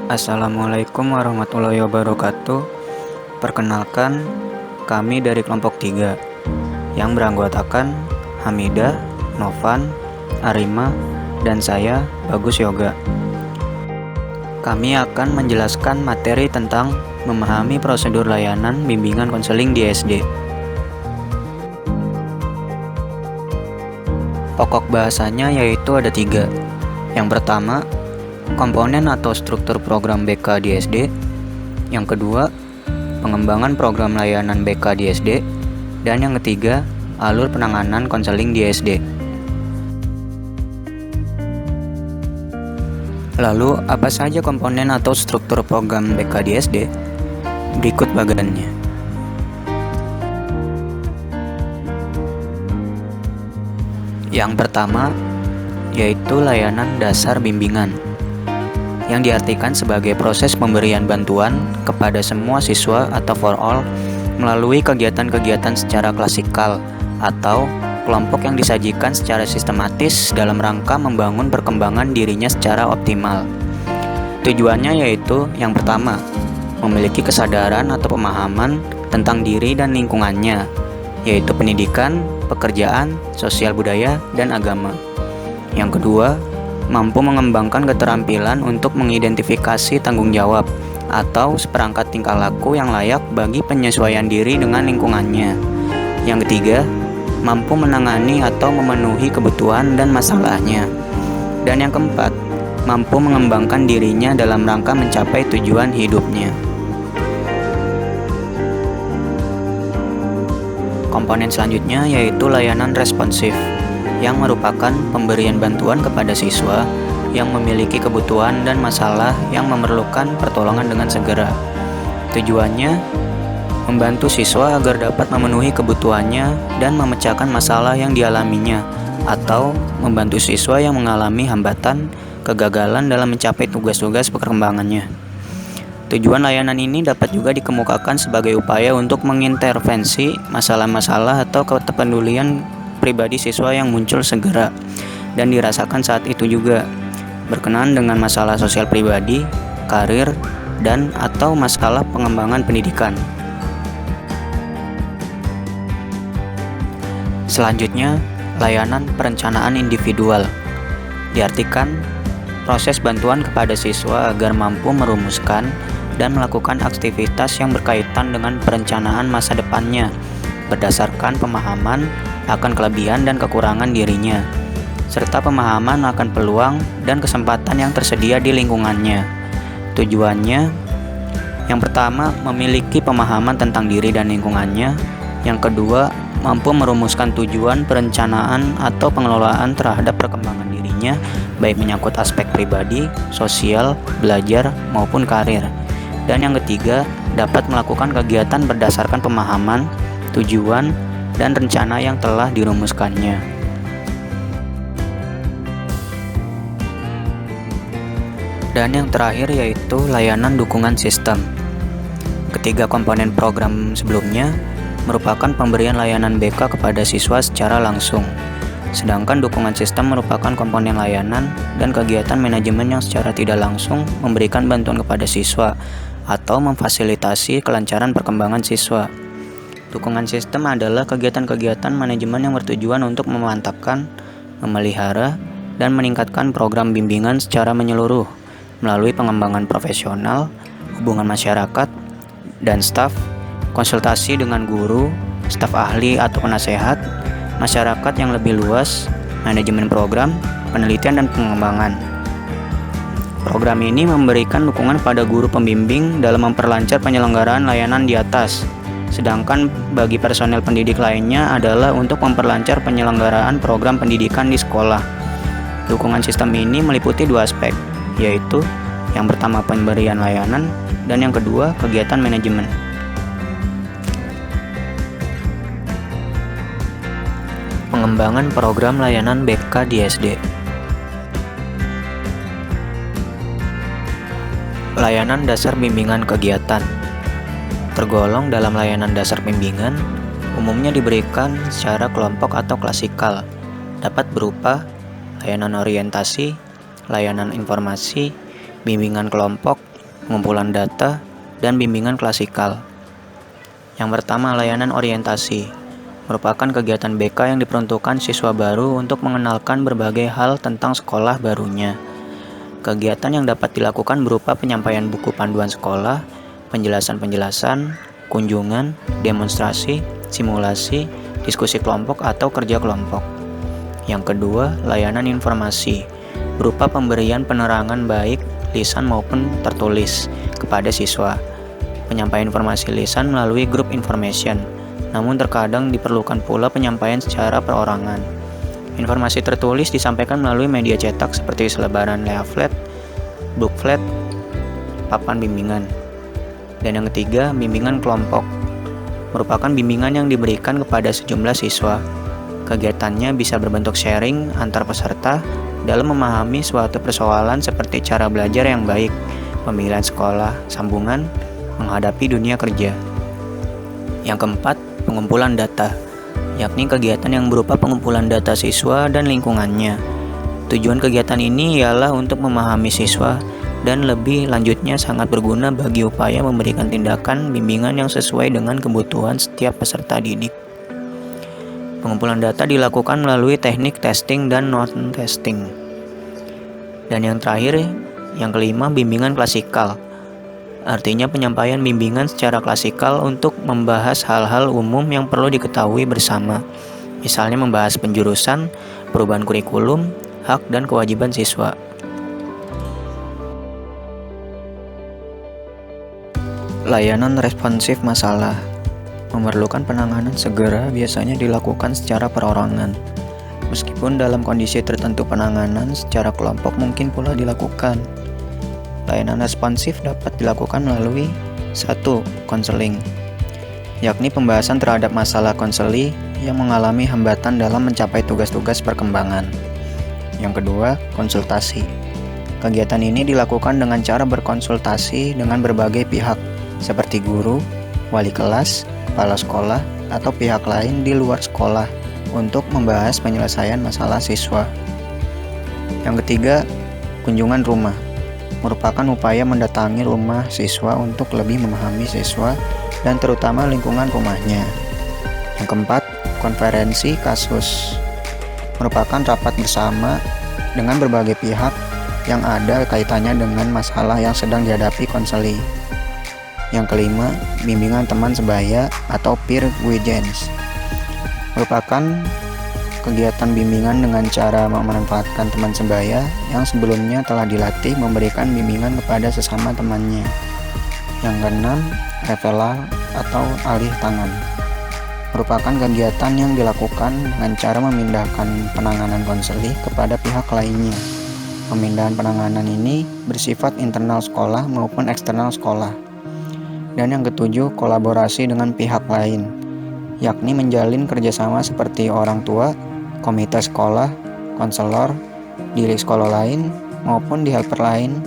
Assalamualaikum warahmatullahi wabarakatuh. Perkenalkan, kami dari kelompok 3 yang beranggotakan Hamidah, Novan, Arima, dan saya, Bagus Yoga. Kami akan menjelaskan materi tentang memahami prosedur layanan bimbingan konseling di SD. Pokok bahasanya yaitu ada 3. Yang pertama, komponen atau struktur program BK di SD. Yang kedua, pengembangan program layanan BK di SD. Dan yang ketiga, alur penanganan konseling di SD. Lalu, apa saja komponen atau struktur program BK di SD? Berikut bagiannya. Yang pertama, yaitu layanan dasar bimbingan, yang diartikan sebagai proses pemberian bantuan kepada semua siswa atau for all melalui kegiatan-kegiatan secara klasikal atau kelompok yang disajikan secara sistematis dalam rangka membangun perkembangan dirinya secara optimal. Tujuannya yaitu yang pertama, memiliki kesadaran atau pemahaman tentang diri dan lingkungannya, yaitu pendidikan, pekerjaan, sosial budaya, dan agama. Yang kedua, mampu mengembangkan keterampilan untuk mengidentifikasi tanggung jawab atau seperangkat tingkah laku yang layak bagi penyesuaian diri dengan lingkungannya. Yang ketiga, mampu menangani atau memenuhi kebutuhan dan masalahnya. Dan yang keempat, mampu mengembangkan dirinya dalam rangka mencapai tujuan hidupnya. Komponen selanjutnya yaitu layanan responsif, yang merupakan pemberian bantuan kepada siswa yang memiliki kebutuhan dan masalah yang memerlukan pertolongan dengan segera. Tujuannya, membantu siswa agar dapat memenuhi kebutuhannya dan memecahkan masalah yang dialaminya, atau membantu siswa yang mengalami hambatan, kegagalan dalam mencapai tugas-tugas perkembangannya. Tujuan layanan ini dapat juga dikemukakan sebagai upaya untuk mengintervensi masalah-masalah atau kepedulian pribadi siswa yang muncul segera dan dirasakan saat itu juga, berkenaan dengan masalah sosial pribadi, karir, dan atau masalah pengembangan pendidikan. Selanjutnya, layanan perencanaan individual diartikan proses bantuan kepada siswa agar mampu merumuskan dan melakukan aktivitas yang berkaitan dengan perencanaan masa depannya berdasarkan pemahaman akan kelebihan dan kekurangan dirinya, serta pemahaman akan peluang dan kesempatan yang tersedia di lingkungannya. Tujuannya, yang pertama, memiliki pemahaman tentang diri dan lingkungannya. Yang kedua, mampu merumuskan tujuan perencanaan atau pengelolaan terhadap perkembangan dirinya, baik menyangkut aspek pribadi, sosial, belajar, maupun karir. Dan yang ketiga, dapat melakukan kegiatan berdasarkan pemahaman, tujuan, dan rencana yang telah dirumuskannya. Dan yang terakhir yaitu layanan dukungan sistem. Ketiga komponen program sebelumnya merupakan pemberian layanan BK kepada siswa secara langsung, sedangkan dukungan sistem merupakan komponen layanan dan kegiatan manajemen yang secara tidak langsung memberikan bantuan kepada siswa atau memfasilitasi kelancaran perkembangan siswa. Dukungan sistem adalah kegiatan-kegiatan manajemen yang bertujuan untuk memantapkan, memelihara, dan meningkatkan program bimbingan secara menyeluruh melalui pengembangan profesional, hubungan masyarakat, dan staf, konsultasi dengan guru, staf ahli atau penasehat, masyarakat yang lebih luas, manajemen program, penelitian, dan pengembangan. Program ini memberikan dukungan pada guru pembimbing dalam memperlancar penyelenggaraan layanan di atas, sedangkan bagi personel pendidik lainnya adalah untuk memperlancar penyelenggaraan program pendidikan di sekolah. Dukungan sistem ini meliputi 2 aspek, yaitu yang pertama pemberian layanan dan yang kedua kegiatan manajemen. Pengembangan program layanan BK di SD. Layanan dasar bimbingan kegiatan tergolong dalam layanan dasar bimbingan, umumnya diberikan secara kelompok atau klasikal, dapat berupa layanan orientasi, layanan informasi, bimbingan kelompok, pengumpulan data, dan bimbingan klasikal. Yang pertama, layanan orientasi. Merupakan kegiatan BK yang diperuntukkan siswa baru untuk mengenalkan berbagai hal tentang sekolah barunya. Kegiatan yang dapat dilakukan berupa penyampaian buku panduan sekolah, penjelasan-penjelasan, kunjungan, demonstrasi, simulasi, diskusi kelompok atau kerja kelompok. Yang kedua, layanan informasi, berupa pemberian penerangan baik lisan maupun tertulis kepada siswa. Penyampaian informasi lisan melalui grup information, namun terkadang diperlukan pula penyampaian secara perorangan. Informasi tertulis disampaikan melalui media cetak seperti selebaran leaflet, booklet, papan bimbingan. Dan yang ketiga, bimbingan kelompok. Merupakan bimbingan yang diberikan kepada sejumlah siswa. Kegiatannya bisa berbentuk sharing antar peserta dalam memahami suatu persoalan seperti cara belajar yang baik, pemilihan sekolah, sambungan, menghadapi dunia kerja. Yang keempat, pengumpulan data, yakni kegiatan yang berupa pengumpulan data siswa dan lingkungannya. Tujuan kegiatan ini ialah untuk memahami siswa dan lebih lanjutnya sangat berguna bagi upaya memberikan tindakan bimbingan yang sesuai dengan kebutuhan setiap peserta didik. Pengumpulan data dilakukan melalui teknik testing dan non-testing. Dan yang terakhir, yang kelima, bimbingan klasikal. Artinya penyampaian bimbingan secara klasikal untuk membahas hal-hal umum yang perlu diketahui bersama. Misalnya membahas penjurusan, perubahan kurikulum, hak dan kewajiban siswa. Layanan responsif masalah memerlukan penanganan segera, biasanya dilakukan secara perorangan. Meskipun dalam kondisi tertentu penanganan secara kelompok mungkin pula dilakukan. Layanan responsif dapat dilakukan melalui 1. Konseling, yakni pembahasan terhadap masalah konseli yang mengalami hambatan dalam mencapai tugas-tugas perkembangan. Yang kedua, konsultasi. Kegiatan ini dilakukan dengan cara berkonsultasi dengan berbagai pihak, seperti guru, wali kelas, kepala sekolah, atau pihak lain di luar sekolah untuk membahas penyelesaian masalah siswa. Yang ketiga, kunjungan rumah. Merupakan upaya mendatangi rumah siswa untuk lebih memahami siswa dan terutama lingkungan rumahnya. Yang keempat, konferensi kasus. Merupakan rapat bersama dengan berbagai pihak yang ada kaitannya dengan masalah yang sedang dihadapi konseli. Yang kelima, bimbingan teman sebaya atau peer guidance. Merupakan kegiatan bimbingan dengan cara memanfaatkan teman sebaya yang sebelumnya telah dilatih memberikan bimbingan kepada sesama temannya. Yang keenam, referral atau alih tangan. Merupakan kegiatan yang dilakukan dengan cara memindahkan penanganan konseli kepada pihak lainnya. Pemindahan penanganan ini bersifat internal sekolah maupun eksternal sekolah. Dan yang ketujuh, kolaborasi dengan pihak lain, yakni menjalin kerjasama seperti orang tua, komite sekolah, konselor, diri sekolah lain, maupun di helper lain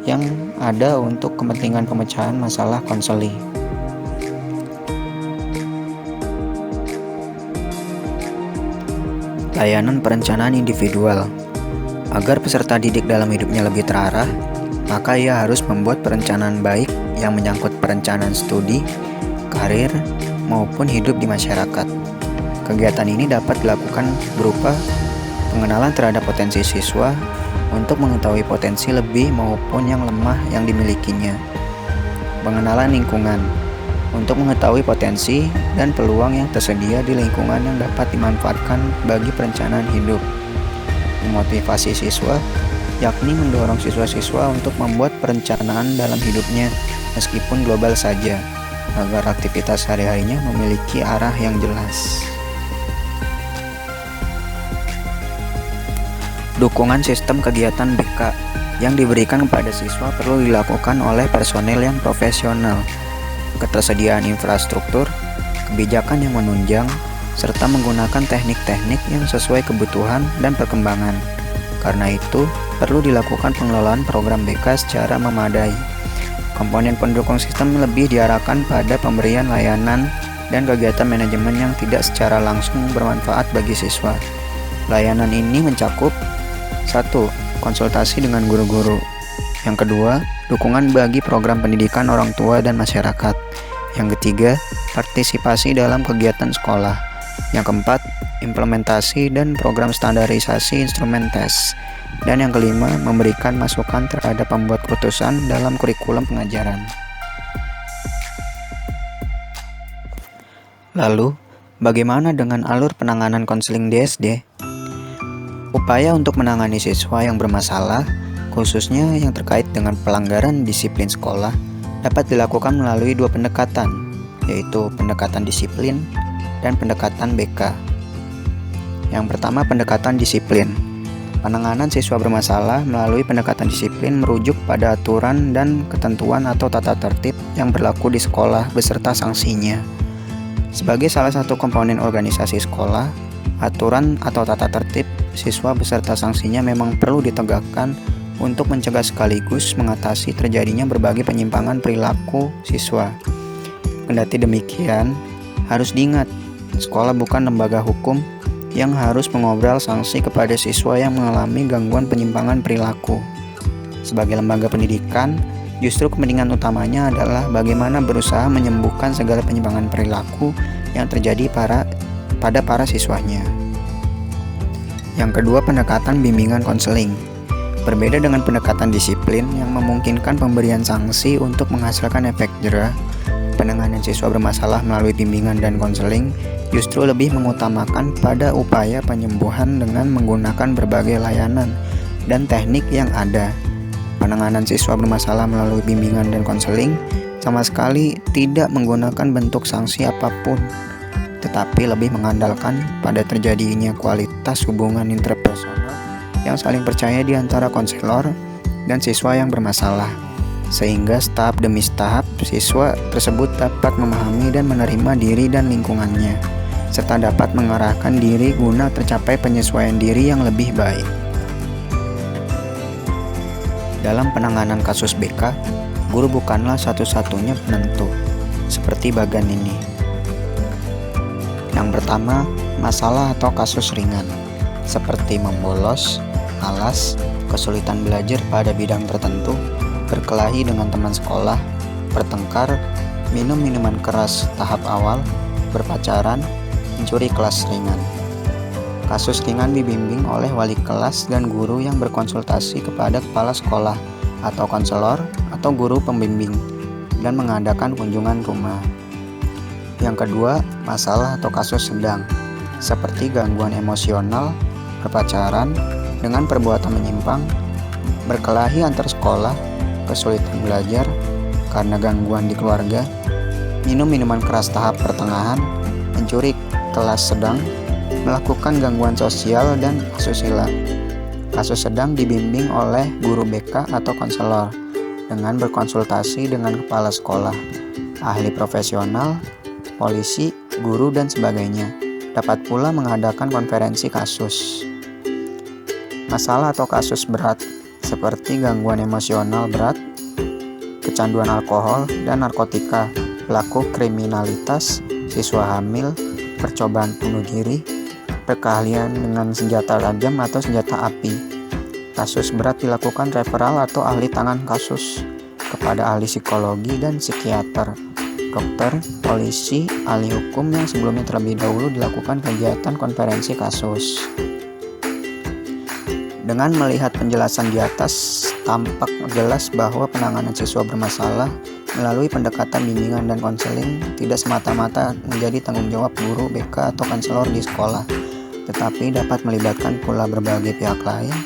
yang ada untuk kepentingan pemecahan masalah konseli. Layanan perencanaan individual. Agar peserta didik dalam hidupnya lebih terarah, maka ia harus membuat perencanaan baik yang menyangkut perencanaan studi, karir, maupun hidup di masyarakat. Kegiatan ini dapat dilakukan berupa pengenalan terhadap potensi siswa untuk mengetahui potensi lebih maupun yang lemah yang dimilikinya. Pengenalan lingkungan untuk mengetahui potensi dan peluang yang tersedia di lingkungan yang dapat dimanfaatkan bagi perencanaan hidup. Memotivasi siswa, yakni mendorong siswa-siswa untuk membuat perencanaan dalam hidupnya meskipun global saja, agar aktivitas sehari-harinya memiliki arah yang jelas. Dukungan sistem kegiatan BK yang diberikan kepada siswa perlu dilakukan oleh personel yang profesional. Ketersediaan infrastruktur, kebijakan yang menunjang, serta menggunakan teknik-teknik yang sesuai kebutuhan dan perkembangan. Karena itu, perlu dilakukan pengelolaan program BK secara memadai. Komponen pendukung sistem lebih diarahkan pada pemberian layanan dan kegiatan manajemen yang tidak secara langsung bermanfaat bagi siswa. Layanan ini mencakup 1. Konsultasi dengan guru-guru. Yang kedua, dukungan bagi program pendidikan orang tua dan masyarakat. Yang ketiga, partisipasi dalam kegiatan sekolah. Yang keempat, implementasi dan program standarisasi instrumen tes. Dan yang kelima, memberikan masukan terhadap pembuat keputusan dalam kurikulum pengajaran. Lalu, bagaimana dengan alur penanganan konseling di SD? Upaya untuk menangani siswa yang bermasalah, khususnya yang terkait dengan pelanggaran disiplin sekolah, dapat dilakukan melalui dua pendekatan, yaitu pendekatan disiplin dan pendekatan BK. Yang pertama, pendekatan disiplin. Penanganan siswa bermasalah melalui pendekatan disiplin merujuk pada aturan dan ketentuan atau tata tertib yang berlaku di sekolah beserta sanksinya. Sebagai salah satu komponen organisasi sekolah, aturan atau tata tertib siswa beserta sanksinya memang perlu ditegakkan untuk mencegah sekaligus mengatasi terjadinya berbagai penyimpangan perilaku siswa. Kendati demikian, harus diingat, sekolah bukan lembaga hukum yang harus mengobrol sanksi kepada siswa yang mengalami gangguan penyimpangan perilaku. Sebagai lembaga pendidikan, justru kepentingan utamanya adalah bagaimana berusaha menyembuhkan segala penyimpangan perilaku yang terjadi pada para siswanya. Yang kedua, pendekatan bimbingan konseling. Berbeda dengan pendekatan disiplin yang memungkinkan pemberian sanksi untuk menghasilkan efek jera, penanganan siswa bermasalah melalui bimbingan dan konseling justru lebih mengutamakan pada upaya penyembuhan dengan menggunakan berbagai layanan dan teknik yang ada. Penanganan siswa bermasalah melalui bimbingan dan konseling sama sekali tidak menggunakan bentuk sanksi apapun, tetapi lebih mengandalkan pada terjadinya kualitas hubungan interpersonal yang saling percaya di antara konselor dan siswa yang bermasalah, sehingga tahap demi tahap siswa tersebut dapat memahami dan menerima diri dan lingkungannya, serta dapat mengarahkan diri guna tercapai penyesuaian diri yang lebih baik. Dalam penanganan kasus BK, guru bukanlah satu-satunya penentu, seperti bagan ini. Yang pertama, masalah atau kasus ringan, seperti membolos, malas, kesulitan belajar pada bidang tertentu, berkelahi dengan teman sekolah, bertengkar, minum minuman keras tahap awal, berpacaran, mencuri kelas ringan. Kasus ringan dibimbing oleh wali kelas dan guru yang berkonsultasi kepada kepala sekolah atau konselor atau guru pembimbing dan mengadakan kunjungan rumah. Yang kedua, masalah atau kasus sedang, seperti gangguan emosional, berpacaran dengan perbuatan menyimpang, berkelahi antar sekolah, kesulitan belajar karena gangguan di keluarga, minum minuman keras tahap pertengahan, mencuri kelas sedang, melakukan gangguan sosial dan asusila. Kasus sedang dibimbing oleh guru BK atau konselor dengan berkonsultasi dengan kepala sekolah, ahli profesional, polisi, guru, dan sebagainya. Dapat pula mengadakan konferensi kasus. Masalah atau kasus berat seperti gangguan emosional berat, kecanduan alkohol dan narkotika, pelaku kriminalitas, siswa hamil, percobaan bunuh diri, perkelahian dengan senjata tajam atau senjata api. Kasus berat dilakukan referal atau ahli tangan kasus kepada ahli psikologi dan psikiater, dokter, polisi, ahli hukum yang sebelumnya terlebih dahulu dilakukan kegiatan konferensi kasus. Dengan melihat penjelasan di atas, tampak jelas bahwa penanganan siswa bermasalah melalui pendekatan bimbingan dan konseling tidak semata-mata menjadi tanggung jawab guru, BK, atau konselor di sekolah, tetapi dapat melibatkan pula berbagai pihak lain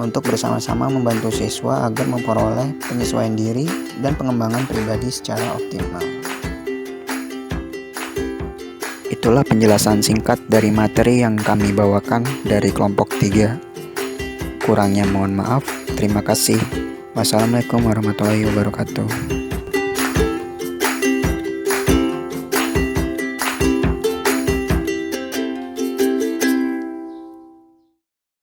untuk bersama-sama membantu siswa agar memperoleh penyesuaian diri dan pengembangan pribadi secara optimal. Itulah penjelasan singkat dari materi yang kami bawakan dari kelompok 3. Kurangnya mohon maaf. Terima kasih. Wassalamualaikum warahmatullahi wabarakatuh.